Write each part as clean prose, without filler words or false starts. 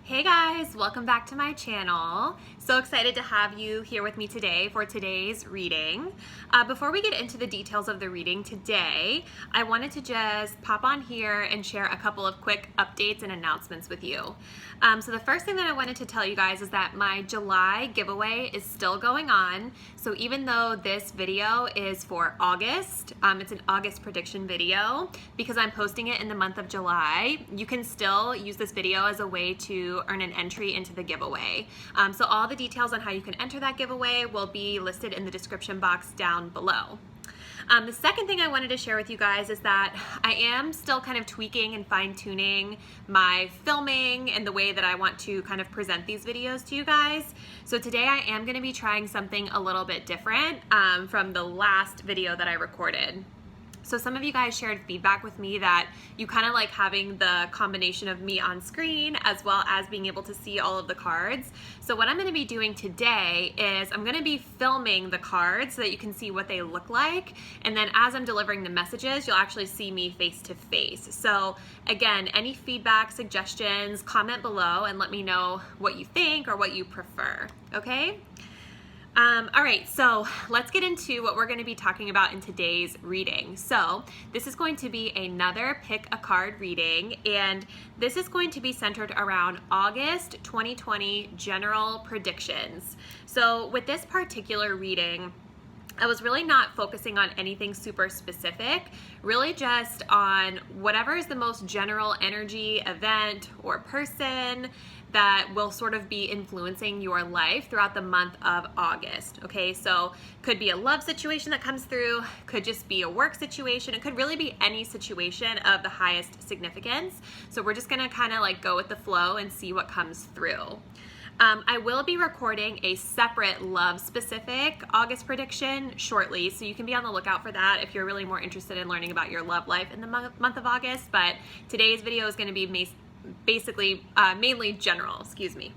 Hey guys, welcome back to my channel. So excited to have you here with me today for today's reading. Before we get into the details of the reading today, I wanted to just pop on here and share a couple of quick updates and announcements with you. So the first thing that I wanted to tell you guys is that my July giveaway is still going on. So even though this video is for August, it's an August prediction video, because I'm posting it in the month of July, you can still use this video as a way to earn an entry into the giveaway. So all the details on how you can enter that giveaway will be listed in the description box down below. The second thing I wanted to share with you guys is that I am still kind of tweaking and fine-tuning my filming and the way that I want to kind of present these videos to you guys. So today I am going to be trying something a little bit different from the last video that I recorded. So some of you guys shared feedback with me that you kind of like having the combination of me on screen as well as being able to see all of the cards. So what I'm going to be doing today is I'm going to be filming the cards so that you can see what they look like. And then as I'm delivering the messages, you'll actually see me face to face. So again, any feedback, suggestions, comment below and let me know what you think or what you prefer. Okay? All right, so let's get into what we're going to be talking about in today's reading. So this is going to be another pick a card reading, and this is going to be centered around August 2020 general predictions. So with this particular reading, I was really not focusing on anything super specific, really just on whatever is the most general energy, event, or person that will sort of be influencing your life throughout the month of August. Okay, so could be a love situation that comes through, could just be a work situation, it could really be any situation of the highest significance. So we're just gonna kind of like go with the flow and see what comes through. I will be recording a separate love-specific August prediction shortly, so you can be on the lookout for that if you're really more interested in learning about your love life in the month of August. But today's video is going to be basically mainly general, excuse me.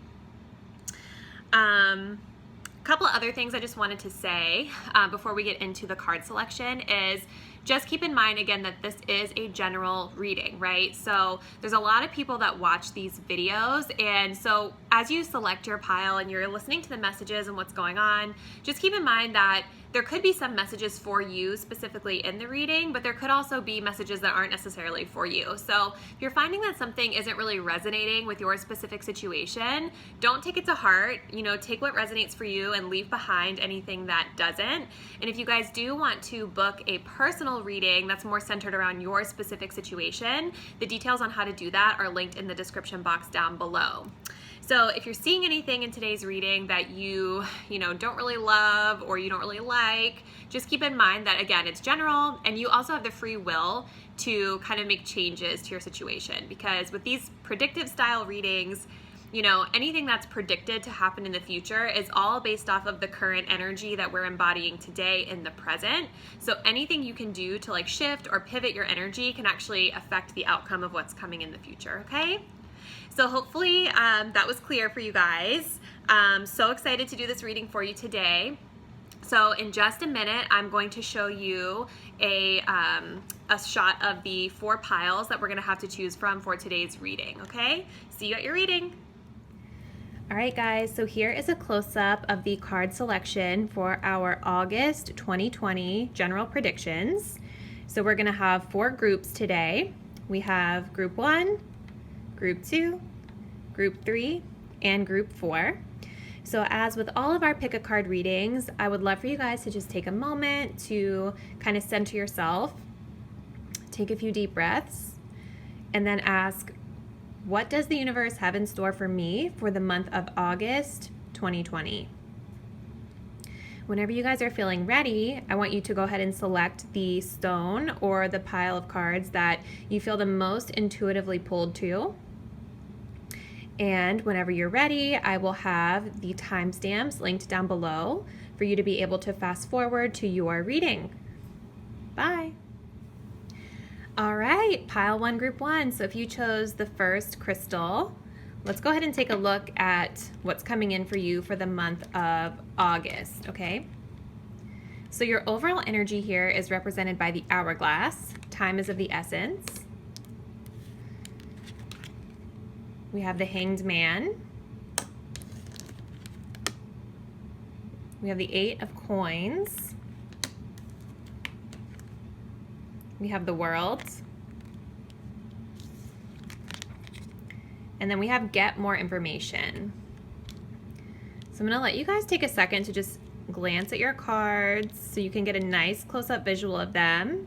Couple of other things I just wanted to say before we get into the card selection is just keep in mind again that this is a general reading, right? So there's a lot of people that watch these videos, and so as you select your pile and you're listening to the messages and what's going on, just keep in mind that there could be some messages for you specifically in the reading, but there could also be messages that aren't necessarily for you. So if you're finding that something isn't really resonating with your specific situation, don't take it to heart. You know, take what resonates for you and leave behind anything that doesn't. And if you guys do want to book a personal reading that's more centered around your specific situation, the details on how to do that are linked in the description box down below. So if you're seeing anything in today's reading that you don't really love or you don't really like, just keep in mind that again, it's general and you also have the free will to kind of make changes to your situation, because with these predictive style readings, you know, anything that's predicted to happen in the future is all based off of the current energy that we're embodying today in the present. So anything you can do to like shift or pivot your energy can actually affect the outcome of what's coming in the future, okay? So hopefully that was clear for you guys. So excited to do this reading for you today. So in just a minute, I'm going to show you a shot of the 4 piles that we're gonna have to choose from for today's reading, okay? See you at your reading. All right, guys, so here is a close-up of the card selection for our August 2020 general predictions. So we're gonna have 4 groups today. We have group 1, group 2, group 3, and group 4. So as with all of our pick a card readings, I would love for you guys to just take a moment to kind of center yourself, take a few deep breaths, and then ask, what does the universe have in store for me for the month of August 2020? Whenever you guys are feeling ready, I want you to go ahead and select the stone or the pile of cards that you feel the most intuitively pulled to. And whenever you're ready, I will have the timestamps linked down below for you to be able to fast forward to your reading. Bye. All right, pile 1, group 1. So if you chose the first crystal, let's go ahead and take a look at what's coming in for you for the month of August, okay? So your overall energy here is represented by the hourglass. Time is of the essence. We have the Hanged Man. We have the 8 of Coins. We have the World. And then we have Get More Information. So I'm gonna let you guys take a second to just glance at your cards so you can get a nice close-up visual of them.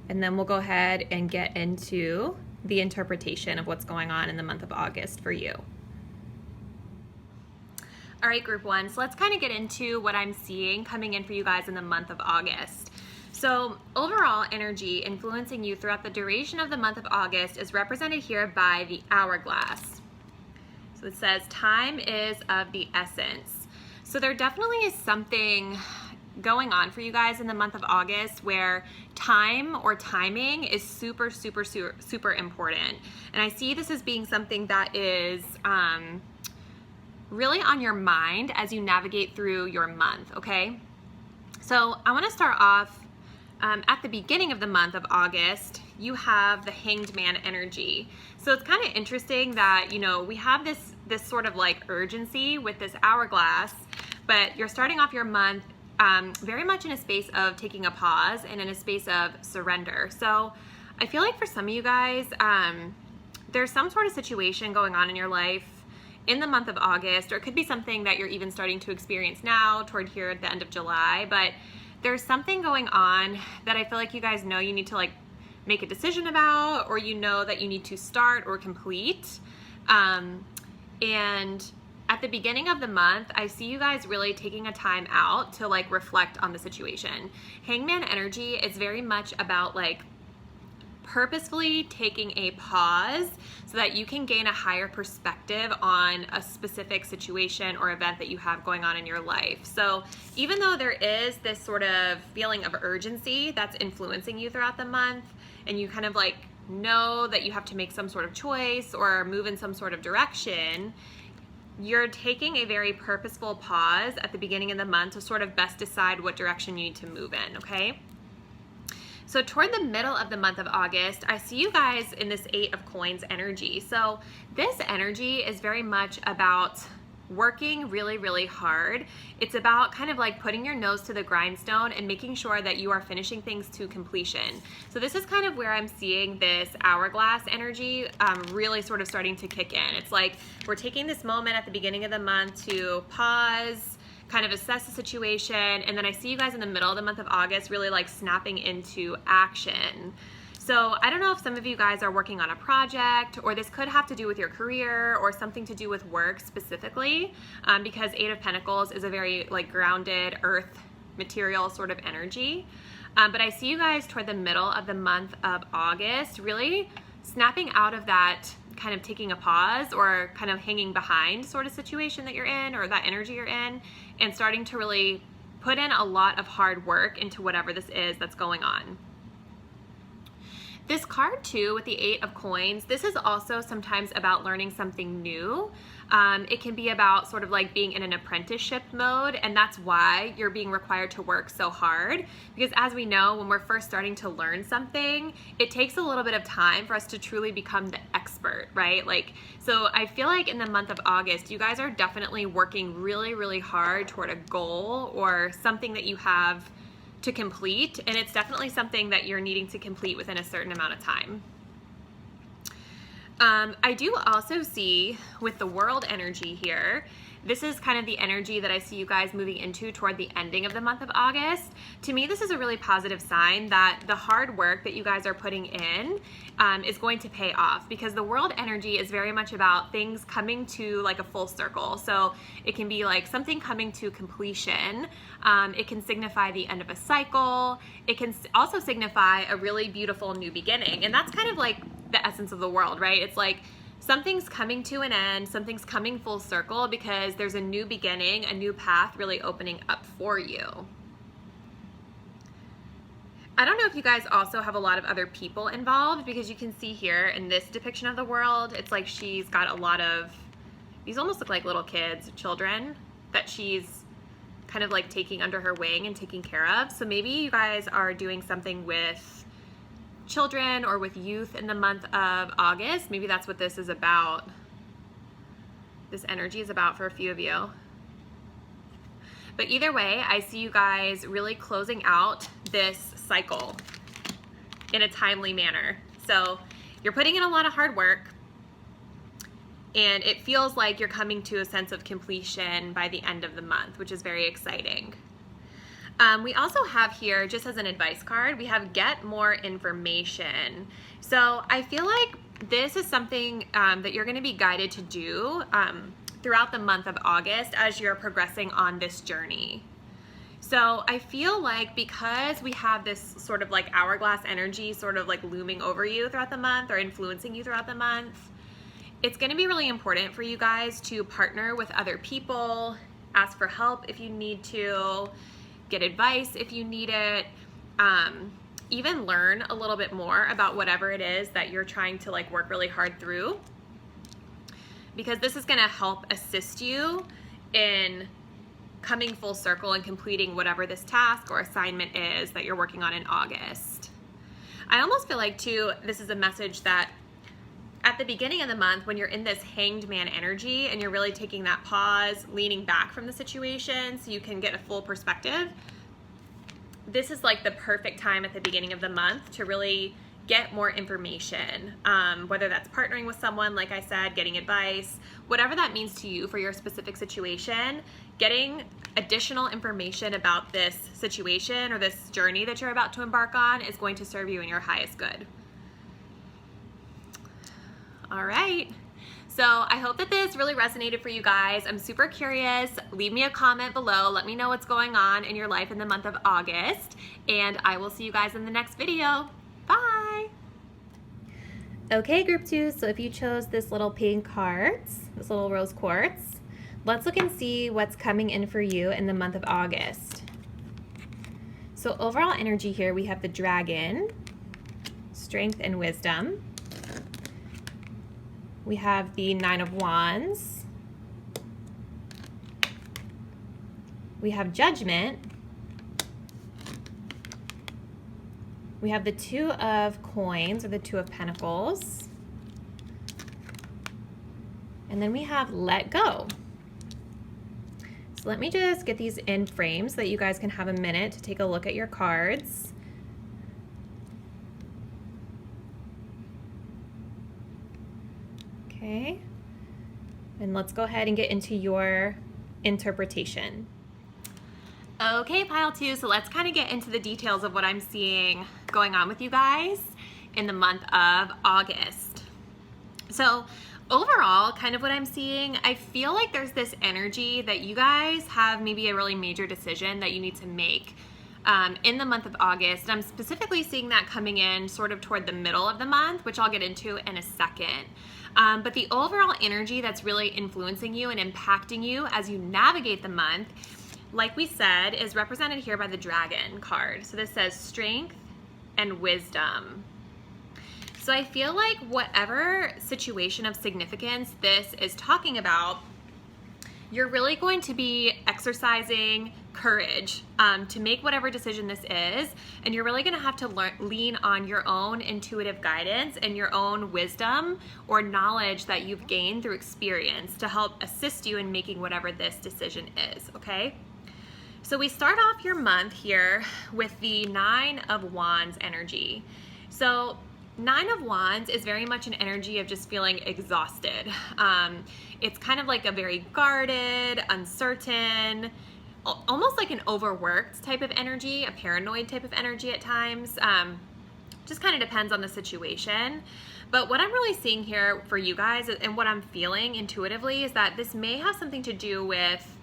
And then we'll go ahead and get into the interpretation of what's going on in the month of August for you. All right, group one, so let's kind of get into what I'm seeing coming in for you guys in the month of August. So overall energy influencing you throughout the duration of the month of August is represented here by the hourglass. So it says time is of the essence. So there definitely is something going on for you guys in the month of August where time or timing is super, super, super, super important. And I see this as being something that is really on your mind as you navigate through your month, okay? So I want to start off at the beginning of the month of August. You have the Hanged Man energy. So it's kind of interesting that, you know, we have this sort of like urgency with this hourglass, but you're starting off your month very much in a space of taking a pause and in a space of surrender. So I feel like for some of you guys, there's some sort of situation going on in your life in the month of August, or it could be something that you're even starting to experience now toward here at the end of July, but there's something going on that I feel like you guys know you need to like make a decision about, or you know that you need to start or complete. And at the beginning of the month, I see you guys really taking a time out to like reflect on the situation. Hangman energy is very much about like purposefully taking a pause so that you can gain a higher perspective on a specific situation or event that you have going on in your life. So even though there is this sort of feeling of urgency that's influencing you throughout the month, and you kind of like know that you have to make some sort of choice or move in some sort of direction, you're taking a very purposeful pause at the beginning of the month to sort of best decide what direction you need to move in, okay? So toward the middle of the month of August, I see you guys in this 8 of Coins energy. So this energy is very much about working really, really hard. It's about kind of like putting your nose to the grindstone and making sure that you are finishing things to completion. So this is kind of where I'm seeing this hourglass energy really sort of starting to kick in. It's like we're taking this moment at the beginning of the month to pause, kind of assess the situation, and then I see you guys in the middle of the month of August really like snapping into action. So I don't know if some of you guys are working on a project, or this could have to do with your career or something to do with work specifically, because 8 of Pentacles is a very like grounded earth material sort of energy. But I see you guys toward the middle of the month of August really snapping out of that kind of taking a pause or kind of hanging behind sort of situation that you're in, or that energy you're in, and starting to really put in a lot of hard work into whatever this is that's going on. This card too with the 8 of Coins, this is also sometimes about learning something new. It can be about sort of like being in an apprenticeship mode, and that's why you're being required to work so hard. Because as we know, when we're first starting to learn something, it takes a little bit of time for us to truly become the expert, right? Like, so I feel like in the month of August, you guys are definitely working really, really hard toward a goal or something that you have to complete, and it's definitely something that you're needing to complete within a certain amount of time. I do also see with the World energy here, this is kind of the energy that I see you guys moving into toward the ending of the month of August. To me, this is a really positive sign that the hard work that you guys are putting in is going to pay off, because the World energy is very much about things coming to like a full circle. So it can be like something coming to completion. It can signify the end of a cycle. It can also signify a really beautiful new beginning. And that's kind of like the essence of the World, right? It's like something's coming to an end, something's coming full circle because there's a new beginning, a new path really opening up for you. I don't know if you guys also have a lot of other people involved, because you can see here in this depiction of the World, it's like she's got a lot of, these almost look like little kids, children, that she's kind of like taking under her wing and taking care of. So maybe you guys are doing something with children or with youth in the month of August. Maybe that's what this is about. This energy is about for a few of you. But either way, I see you guys really closing out this cycle in a timely manner. So you're putting in a lot of hard work, and it feels like you're coming to a sense of completion by the end of the month, which is very exciting. We also have here, just as an advice card, we have get more information. So I feel like this is something that you're going to be guided to do throughout the month of August as you're progressing on this journey. So I feel like because we have this sort of like hourglass energy sort of like looming over you throughout the month or influencing you throughout the month, it's going to be really important for you guys to partner with other people, ask for help if you need to, get advice if you need it, even learn a little bit more about whatever it is that you're trying to like work really hard through, because this is going to help assist you in coming full circle and completing whatever this task or assignment is that you're working on in August. I almost feel like too, this is a message that at the beginning of the month, when you're in this hanged man energy and you're really taking that pause, leaning back from the situation so you can get a full perspective, this is like the perfect time at the beginning of the month to really get more information, whether that's partnering with someone, like I said, getting advice, whatever that means to you for your specific situation. Getting additional information about this situation or this journey that you're about to embark on is going to serve you in your highest good. All right, so I hope that this really resonated for you guys. I'm super curious. Leave me a comment below. Let me know what's going on in your life in the month of August, and I will see you guys in the next video. Bye. Okay, group 2, so if you chose this little pink hearts, this little rose quartz, let's look and see what's coming in for you in the month of August. So overall energy here, we have the dragon, strength and wisdom. We have the 9 of Wands. We have judgment. We have the 2 of coins, or the 2 of pentacles. And then we have let go. So let me just get these in frame so that you guys can have a minute to take a look at your cards. Okay, and let's go ahead and get into your interpretation. Okay, pile 2, so let's kind of get into the details of what I'm seeing going on with you guys in the month of August. So overall, kind of what I'm seeing, I feel like there's this energy that you guys have maybe a really major decision that you need to make in the month of August. I'm specifically seeing that coming in sort of toward the middle of the month, which I'll get into in a second. But the overall energy that's really influencing you and impacting you as you navigate the month, like we said, is represented here by the dragon card. So this says strength and wisdom. So I feel like whatever situation of significance this is talking about, you're really going to be exercising courage to make whatever decision this is, and you're really going to have to lean on your own intuitive guidance and your own wisdom or knowledge that you've gained through experience to help assist you in making whatever this decision is, okay? So we start off your month here with the 9 of Wands energy. So 9 of Wands is very much an energy of just feeling exhausted. It's kind of like a very guarded, uncertain, almost like an overworked type of energy, a paranoid type of energy at times. Just kind of depends on the situation. But what I'm really seeing here for you guys and what I'm feeling intuitively is that this may have something to do with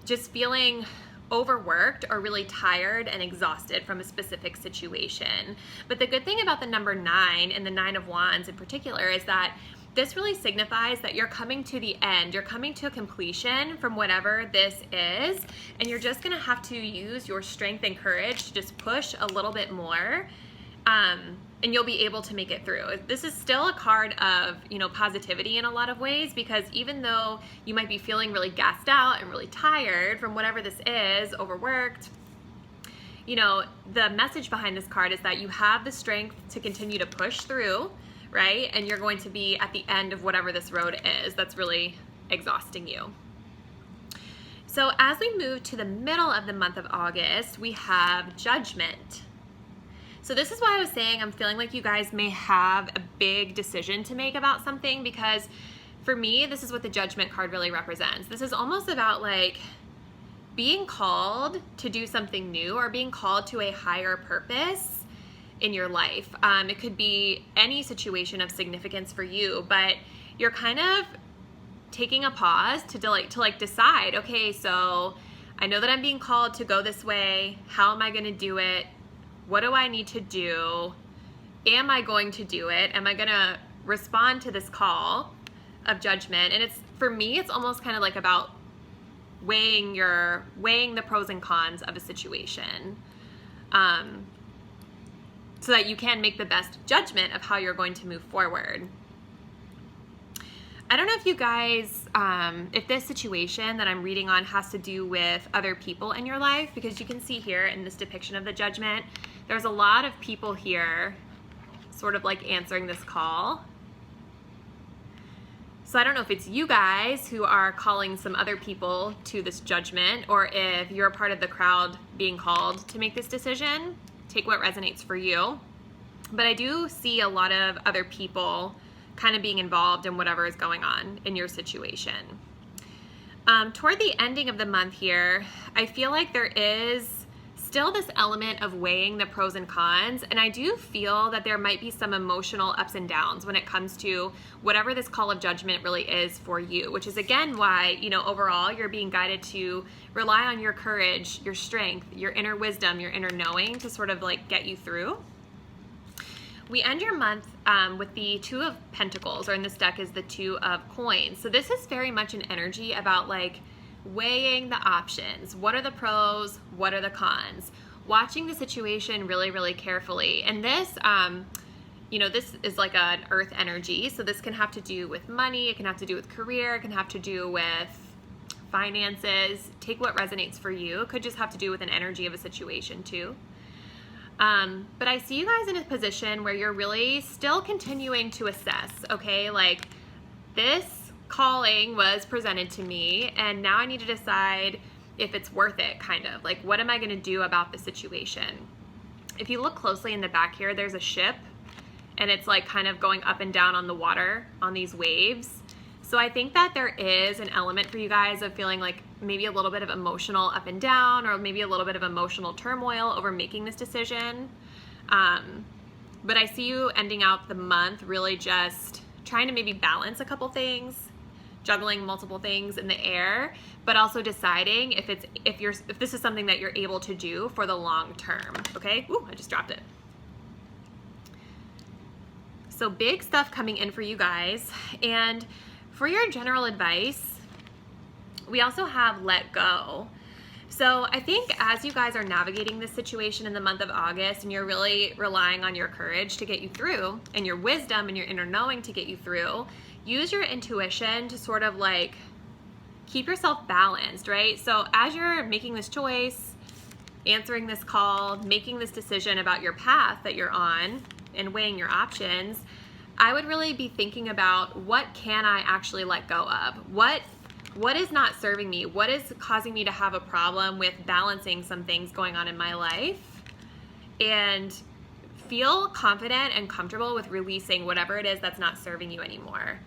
just feeling overworked or really tired and exhausted from a specific situation. But the good thing about the number 9 and the 9 of Wands in particular is that this really signifies that you're coming to the end, you're coming to a completion from whatever this is, and you're just gonna have to use your strength and courage to just push a little bit more, and you'll be able to make it through. This is still a card of, positivity in a lot of ways, because even though you might be feeling really gassed out and really tired from whatever this is, overworked, you know, the message behind this card is that you have the strength to continue to push through, right? And you're going to be at the end of whatever this road is that's really exhausting you. So as we move to the middle of the month of August, we have Judgment. So this is why I was saying I'm feeling like you guys may have a big decision to make about something, because for me, this is what the Judgment card really represents. This is almost about like being called to do something new or being called to a higher purpose in your life. It could be any situation of significance for you, but you're kind of taking a pause to decide, okay, so I know that I'm being called to go this way. How am I going to do it? What do I need to do? Am I going to do it? Am I going to respond to this call of judgment? And it's, for me, it's almost kind of like about weighing the pros and cons of a situation, so that you can make the best judgment of how you're going to move forward. I don't know if you guys, if this situation that I'm reading on has to do with other people in your life, because you can see here in this depiction of the Judgment, there's a lot of people here sort of like answering this call. So I don't know if it's you guys who are calling some other people to this judgment, or if you're a part of the crowd being called to make this decision. Take what resonates for you. But I do see a lot of other people kind of being involved in whatever is going on in your situation. Toward the ending of the month here, I feel like there is still this element of weighing the pros and cons, and I do feel that there might be some emotional ups and downs when it comes to whatever this call of judgment really is for you, which is again why, you know, overall you're being guided to rely on your courage, your strength, your inner wisdom, your inner knowing to sort of like get you through. We end your month with the Two of Pentacles, or in this deck is the Two of Coins. So this is very much an energy about like weighing the options. What are the pros? What are the cons? Watching the situation really, really carefully. And this, you know, this is like an earth energy. So this can have to do with money. It can have to do with career. It can have to do with finances. Take what resonates for you. It could just have to do with an energy of a situation too. But I see you guys in a position where you're really still continuing to assess, okay? Like, this calling was presented to me, and now I need to decide if it's worth it, kind of. Like, what am I going to do about the situation? If you look closely in the back here, there's a ship, and it's like kind of going up and down on the water on these waves. So I think that there is an element for you guys of feeling like maybe a little bit of emotional up and down, or maybe a little bit of emotional turmoil over making this decision. But I see you ending out the month really just trying to maybe balance a couple things, juggling multiple things in the air, but also deciding if this is something that you're able to do for the long term. Okay? Ooh, I just dropped it. So big stuff coming in for you guys. And for your general advice, we also have Let Go. So I think as you guys are navigating this situation in the month of August, and you're really relying on your courage to get you through, and your wisdom and your inner knowing to get you through, use your intuition to sort of like keep yourself balanced, right? So as you're making this choice, answering this call, making this decision about your path that you're on, and weighing your options, I would really be thinking about, what can I actually let go of? What is not serving me? What is causing me to have a problem with balancing some things going on in my life? And feel confident and comfortable with releasing whatever it is that's not serving you anymore.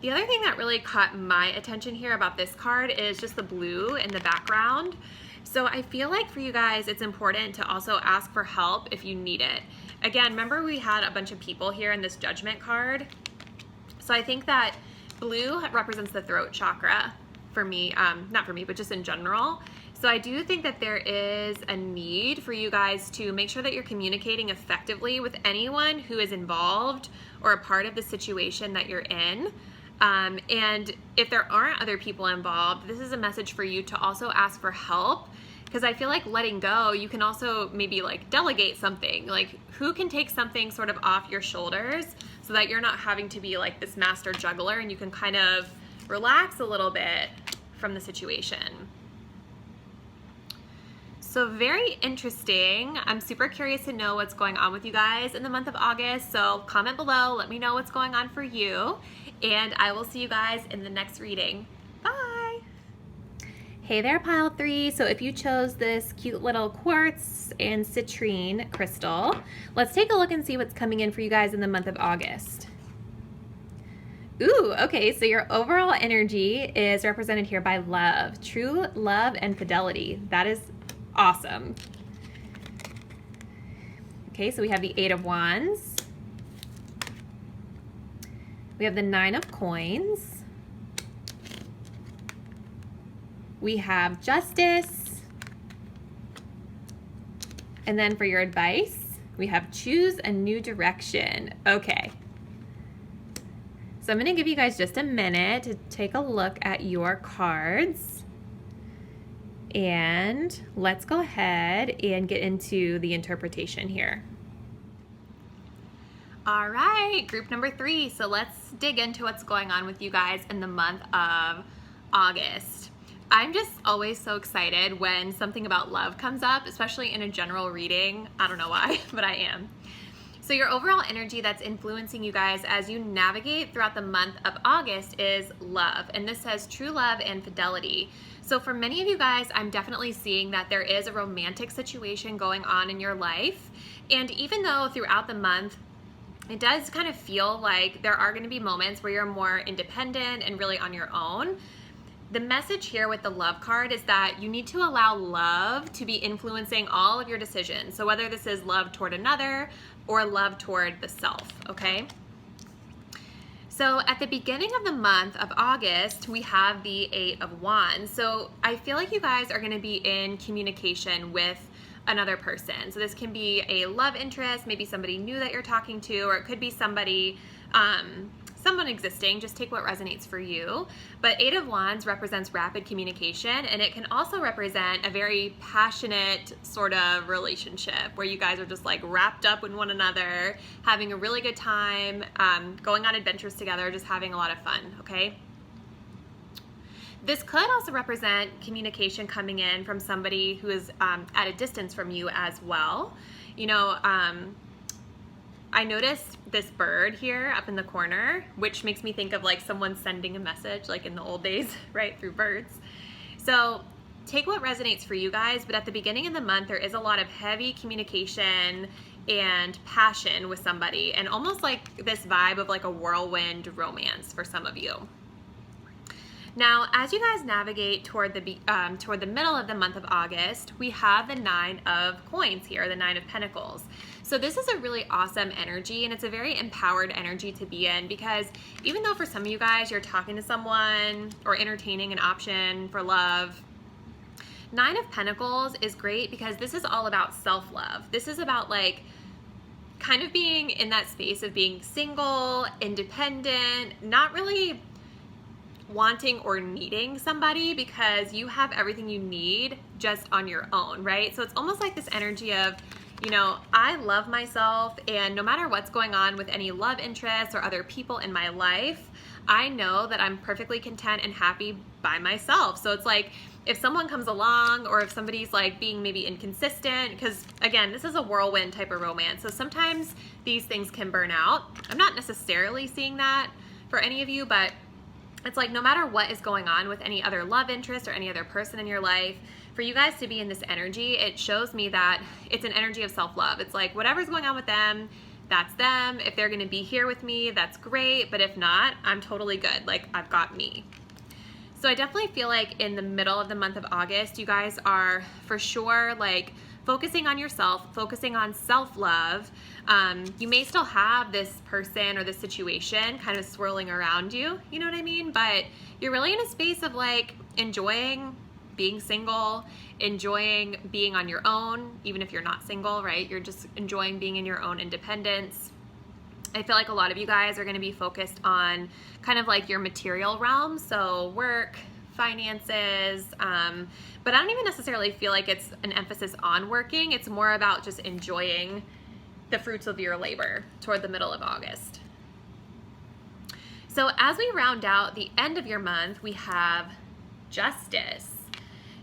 The other thing that really caught my attention here about this card is just the blue in the background. So I feel like for you guys, it's important to also ask for help if you need it. Again, remember we had a bunch of people here in this Judgment card. So I think that blue represents the throat chakra for me, not for me, but just in general. So I do think that there is a need for you guys to make sure that you're communicating effectively with anyone who is involved or a part of the situation that you're in. And if there aren't other people involved, this is a message for you to also ask for help. Because I feel like letting go, you can also maybe like delegate something. Like, who can take something sort of off your shoulders so that you're not having to be like this master juggler, and you can kind of relax a little bit from the situation. So very interesting. I'm super curious to know what's going on with you guys in the month of August. So comment below, let me know what's going on for you. And I will see you guys in the next reading. Bye. Hey there, pile 3. So if you chose this cute little quartz and citrine crystal, let's take a look and see what's coming in for you guys in the month of August. Ooh, okay, so your overall energy is represented here by love, true love and fidelity. That is awesome. Okay, so we have the 8 of Wands. We have the 9 of Coins. We have Justice. And then for your advice, we have choose a new direction. Okay. So I'm going to give you guys just a minute to take a look at your cards. And let's go ahead and get into the interpretation here. All right, group number 3. So let's dig into what's going on with you guys in the month of August. I'm just always so excited when something about love comes up, especially in a general reading. I don't know why, but I am. So your overall energy that's influencing you guys as you navigate throughout the month of August is love. And this says true love and fidelity. So for many of you guys, I'm definitely seeing that there is a romantic situation going on in your life. And even though throughout the month, it does kind of feel like there are going to be moments where you're more independent and really on your own. The message here with the love card is that you need to allow love to be influencing all of your decisions. So whether this is love toward another or love toward the self, okay? So at the beginning of the month of August, we have the 8 of Wands. So I feel like you guys are going to be in communication with another person. So this can be a love interest, maybe somebody new that you're talking to, or it could be somebody, someone existing. Just take what resonates for you. But 8 of Wands represents rapid communication, and it can also represent a very passionate sort of relationship where you guys are just like wrapped up in one another, having a really good time, going on adventures together, just having a lot of fun, okay? This could also represent communication coming in from somebody who is at a distance from you as well. You know, I noticed this bird here up in the corner, which makes me think of like someone sending a message like in the old days, right, through birds. So take what resonates for you guys, but at the beginning of the month, there is a lot of heavy communication and passion with somebody, and almost like this vibe of like a whirlwind romance for some of you. Now, as you guys navigate toward the middle of the month of August, we have the 9 of Coins here, the 9 of Pentacles. So this is a really awesome energy, and it's a very empowered energy to be in, because even though for some of you guys you're talking to someone or entertaining an option for love, 9 of Pentacles is great because this is all about self-love. This is about like kind of being in that space of being single, independent, not really wanting or needing somebody because you have everything you need just on your own, right? So it's almost like this energy of, you know, I love myself, and no matter what's going on with any love interests or other people in my life, I know that I'm perfectly content and happy by myself. So it's like if someone comes along, or if somebody's like being maybe inconsistent, because again, this is a whirlwind type of romance. So sometimes these things can burn out. I'm not necessarily seeing that for any of you, but it's like no matter what is going on with any other love interest or any other person in your life, for you guys to be in this energy, it shows me that it's an energy of self-love. It's like whatever's going on with them, that's them. If they're going to be here with me, that's great. But if not, I'm totally good. Like I've got me. So I definitely feel like in the middle of the month of August, you guys are for sure like focusing on yourself, focusing on self-love. You may still have this person or this situation kind of swirling around you, you know what I mean? But you're really in a space of like enjoying being single, enjoying being on your own, even if you're not single, right? You're just enjoying being in your own independence. I feel like a lot of you guys are going to be focused on kind of like your material realm, so work, finances, but I don't even necessarily feel like it's an emphasis on working. It's more about just enjoying the fruits of your labor toward the middle of August. So as we round out the end of your month, we have Justice.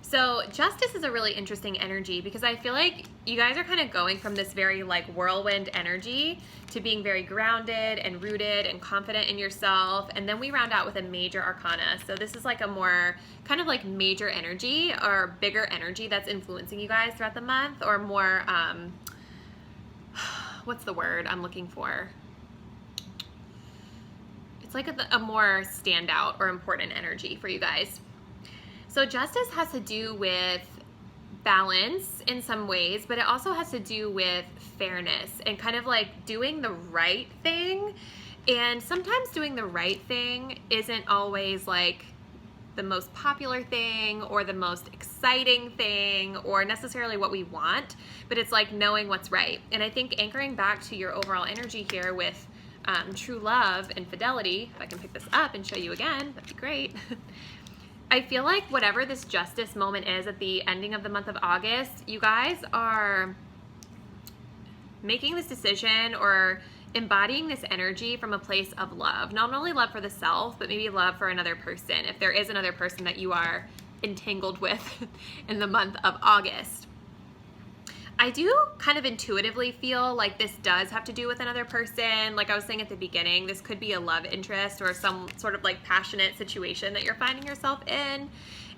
So Justice is a really interesting energy because I feel like you guys are kind of going from this very like whirlwind energy to being very grounded and rooted and confident in yourself. And then we round out with a major arcana. So this is like a more kind of like major energy or bigger energy that's influencing you guys throughout the month, or more, what's the word I'm looking for? It's like a more standout or important energy for you guys. So Justice has to do with balance in some ways, but it also has to do with fairness and kind of like doing the right thing. And sometimes doing the right thing isn't always like the most popular thing or the most exciting thing or necessarily what we want, but it's like knowing what's right. And I think anchoring back to your overall energy here with true love and fidelity, if I can pick this up and show you again, that'd be great. I feel like whatever this justice moment is at the ending of the month of August, you guys are making this decision or embodying this energy from a place of love. Not only love for the self, but maybe love for another person, if there is another person that you are entangled with in the month of August. I do kind of intuitively feel like this does have to do with another person. Like I was saying at the beginning, this could be a love interest or some sort of like passionate situation that you're finding yourself in.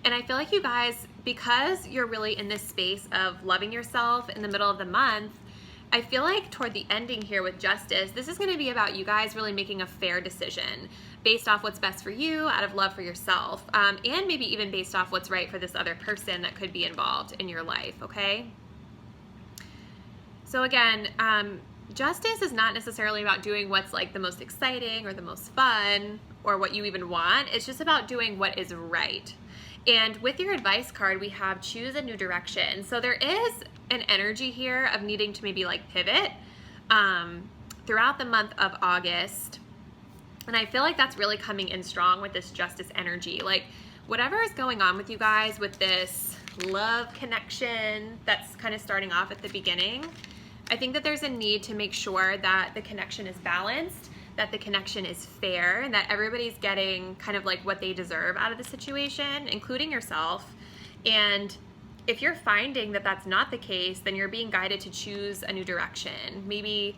And I feel like you guys, because you're really in this space of loving yourself in the middle of the month, I feel like toward the ending here with Justice, this is going to be about you guys really making a fair decision based off what's best for you out of love for yourself, and maybe even based off what's right for this other person that could be involved in your life, okay? So again, justice is not necessarily about doing what's like the most exciting or the most fun or what you even want. It's just about doing what is right. And with your advice card, we have choose a new direction. So there is an energy here of needing to maybe like pivot throughout the month of August. And I feel like that's really coming in strong with this justice energy. Like whatever is going on with you guys with this love connection that's kind of starting off at the beginning, I think that there's a need to make sure that the connection is balanced, that the connection is fair, and that everybody's getting kind of like what they deserve out of the situation, including yourself. And if you're finding that that's not the case, then you're being guided to choose a new direction. Maybe,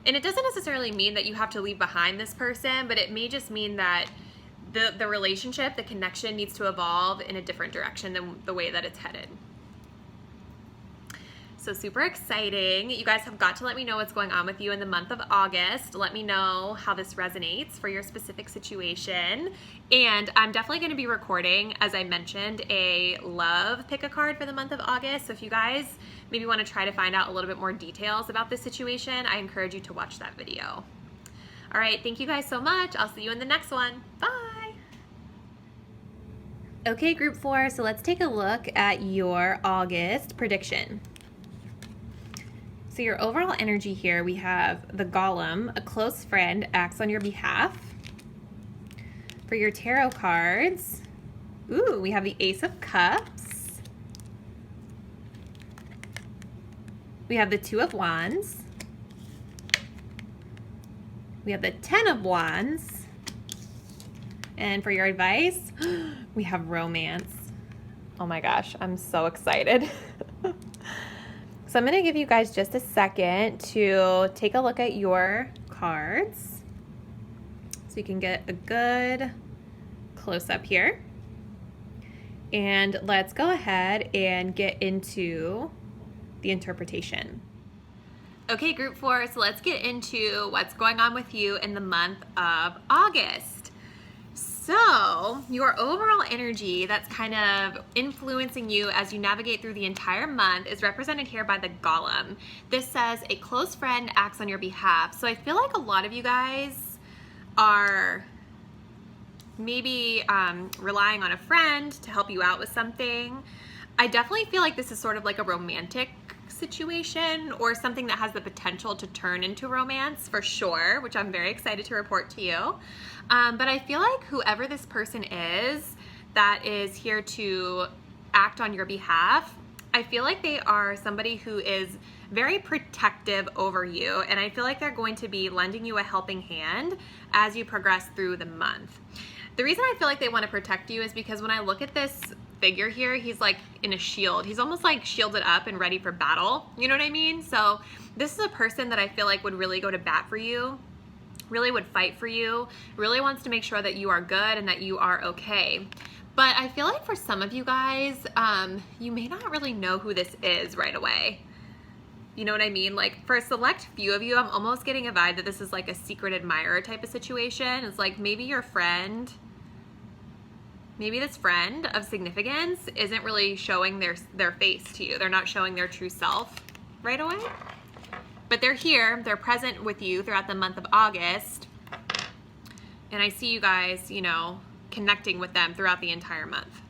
and it doesn't necessarily mean that you have to leave behind this person, but it may just mean that the relationship, the connection needs to evolve in a different direction than the way that it's headed. So super exciting. You guys have got to let me know what's going on with you in the month of August. Let me know how this resonates for your specific situation. And I'm definitely going to be recording, as I mentioned, a love pick a card for the month of August. So if you guys maybe want to try to find out a little bit more details about this situation, I encourage you to watch that video. All right, thank you guys so much. I'll see you in the next one. Bye. Okay, group 4, so let's take a look at your August prediction. So your overall energy here, we have the Golem, a close friend acts on your behalf. For your tarot cards, ooh, we have the Ace of Cups. We have the Two of Wands. We have the 10 of Wands. And for your advice, we have Romance. Oh my gosh, I'm so excited. So I'm going to give you guys just a second to take a look at your cards so you can get a good close-up here. And let's go ahead and get into the interpretation. Okay, group 4, so let's get into what's going on with you in the month of August. So your overall energy that's kind of influencing you as you navigate through the entire month is represented here by the Golem. This says a close friend acts on your behalf. So I feel like a lot of you guys are maybe relying on a friend to help you out with something. I definitely feel like this is sort of like a romantic situation or something that has the potential to turn into romance for sure, which I'm very excited to report to you. But I feel like whoever this person is that is here to act on your behalf, I feel like they are somebody who is very protective over you, and I feel like they're going to be lending you a helping hand as you progress through the month. The reason I feel like they want to protect you is because when I look at this figure here, he's like in a shield. He's almost like shielded up and ready for battle. You know what I mean? So this is a person that I feel like would really go to bat for you, really would fight for you, really wants to make sure that you are good and that you are okay. But I feel like for some of you guys, you may not really know who this is right away. You know what I mean? Like for a select few of you, I'm almost getting a vibe that this is like a secret admirer type of situation. It's like maybe your friend, maybe this friend of significance isn't really showing their face to you. They're not showing their true self right away. But they're here, they're present with you throughout the month of August. And I see you guys, you know, connecting with them throughout the entire month.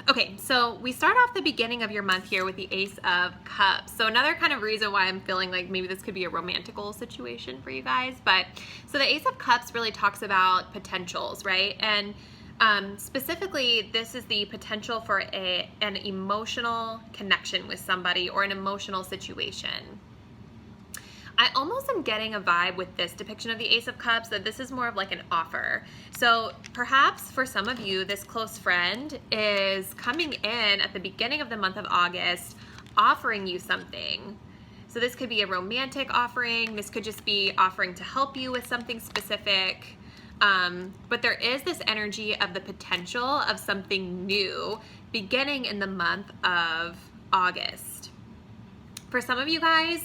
Okay, so we start off the beginning of your month here with the Ace of Cups. So another kind of reason why I'm feeling like maybe this could be a romantical situation for you guys. But so the Ace of Cups really talks about potentials, right? And specifically, this is the potential for an emotional connection with somebody or an emotional situation. I almost am getting a vibe with this depiction of the Ace of Cups that this is more of like an offer. So perhaps for some of you, this close friend is coming in at the beginning of the month of August, offering you something. So this could be a romantic offering. This could just be offering to help you with something specific. But there is this energy of the potential of something new beginning in the month of August. For some of you guys,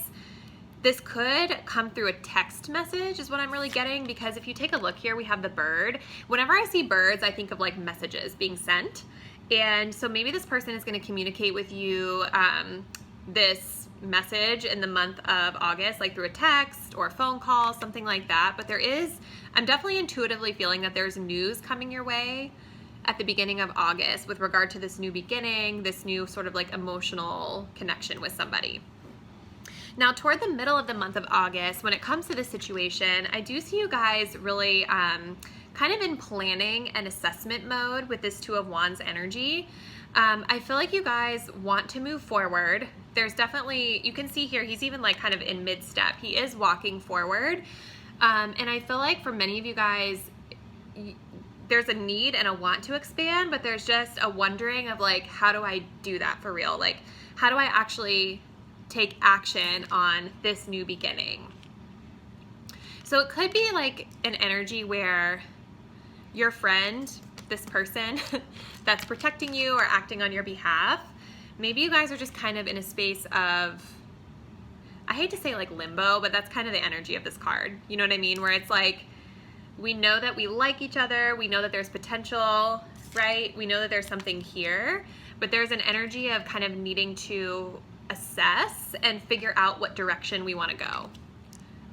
this could come through a text message is what I'm really getting, because if you take a look here, we have the bird. Whenever I see birds, I think of like messages being sent. And so maybe this person is going to communicate with you this message in the month of August, like through a text or a phone call, something like that. But I'm definitely intuitively feeling that there's news coming your way at the beginning of August with regard to this new beginning, this new sort of like emotional connection with somebody. Now, toward the middle of the month of August, when it comes to this situation, I do see you guys really kind of in planning and assessment mode with this Two of Wands energy. I feel like you guys want to move forward. There's definitely, you can see here, he's even like kind of in mid-step. He is walking forward. And I feel like for many of you guys, there's a need and a want to expand, but there's just a wondering of like, how do I do that for real? Like, how do I actually take action on this new beginning? So it could be like an energy where your friend, this person that's protecting you or acting on your behalf, maybe you guys are just kind of in a space of, I hate to say like limbo, but that's kind of the energy of this card. You know what I mean? Where it's like, we know that we like each other, we know that there's potential, right? We know that there's something here, but there's an energy of kind of needing to assess and figure out what direction we want to go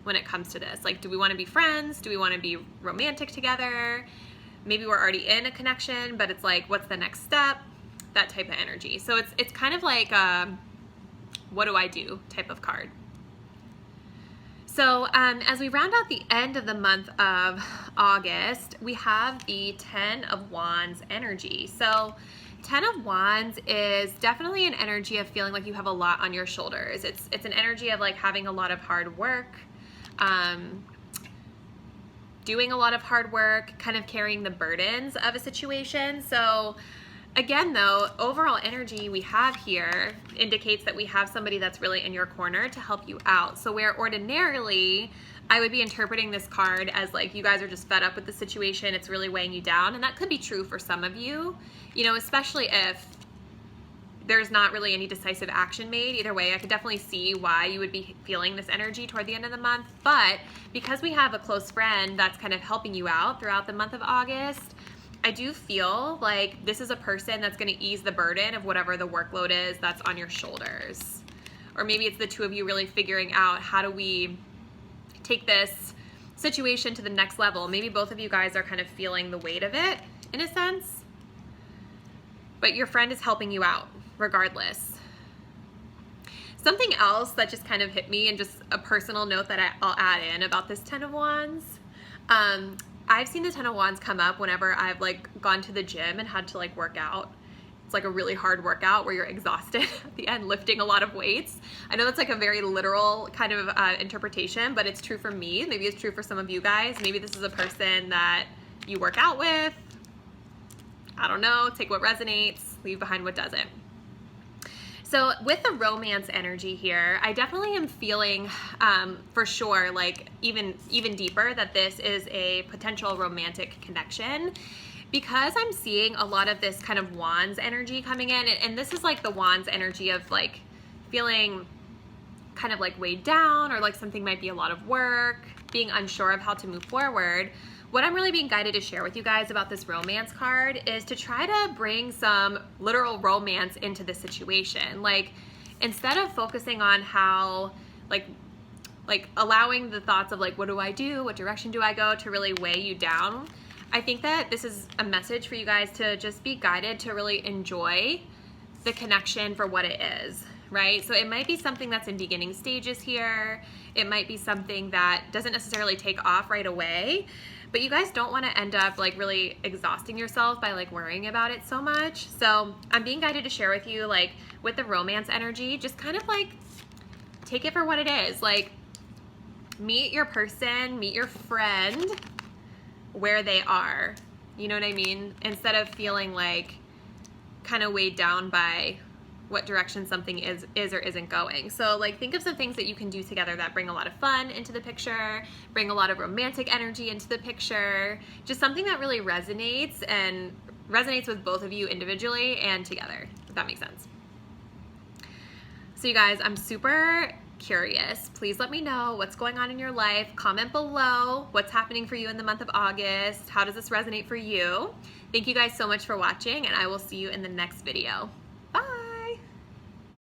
when it comes to this. Like, do we want to be friends? Do we want to be romantic together? Maybe we're already in a connection, but it's like, what's the next step? That type of energy. So it's kind of like what do I do type of card. So as we round out the end of the month of August, we have the 10 of Wands energy. So 10 of Wands is definitely an energy of feeling like you have a lot on your shoulders. It's an energy of like having a lot of hard work, doing a lot of hard work, kind of carrying the burdens of a situation. So again, though, overall energy we have here indicates that we have somebody that's really in your corner to help you out. So where ordinarily I would be interpreting this card as like you guys are just fed up with the situation, it's really weighing you down, and that could be true for some of you, you know, especially if there's not really any decisive action made. Either way, I could definitely see why you would be feeling this energy toward the end of the month. But because we have a close friend that's kind of helping you out throughout the month of August, I do feel like this is a person that's going to ease the burden of whatever the workload is that's on your shoulders. Or maybe it's the two of you really figuring out, how do we take this situation to the next level? Maybe both of you guys are kind of feeling the weight of it in a sense, but your friend is helping you out regardless. Something else that just kind of hit me, and just a personal note that I'll add in about this 10 of Wands. I've seen the 10 of Wands come up whenever I've like gone to the gym and had to like work out. It's like a really hard workout where you're exhausted at the end lifting a lot of weights. I know that's like a very literal kind of interpretation, but it's true for me. Maybe it's true for some of you guys. Maybe this is a person that you work out with, I don't know, take what resonates, leave behind what doesn't. So with the romance energy here, I definitely am feeling for sure, like even deeper, that this is a potential romantic connection, because I'm seeing a lot of this kind of wands energy coming in, and this is like the wands energy of like feeling kind of like weighed down, or like something might be a lot of work, being unsure of how to move forward. What I'm really being guided to share with you guys about this romance card is to try to bring some literal romance into the situation. Like, instead of focusing on how, like allowing the thoughts of like, what do I do? What direction do I go, to really weigh you down? I think that this is a message for you guys to just be guided to really enjoy the connection for what it is, right? So it might be something that's in beginning stages here. It might be something that doesn't necessarily take off right away, but you guys don't want to end up like really exhausting yourself by like worrying about it so much. So I'm being guided to share with you, like with the romance energy, just kind of like take it for what it is. Like, meet your person, meet your friend where they are. You know what I mean? Instead of feeling like kind of weighed down by what direction something is or isn't going. So like, think of some things that you can do together that bring a lot of fun into the picture, bring a lot of romantic energy into the picture, just something that really resonates with both of you individually and together, if that makes sense. So you guys, I'm super curious. Please let me know what's going on in your life. Comment below what's happening for you in the month of August. How does this resonate for you? Thank you guys so much for watching, and I will see you in the next video.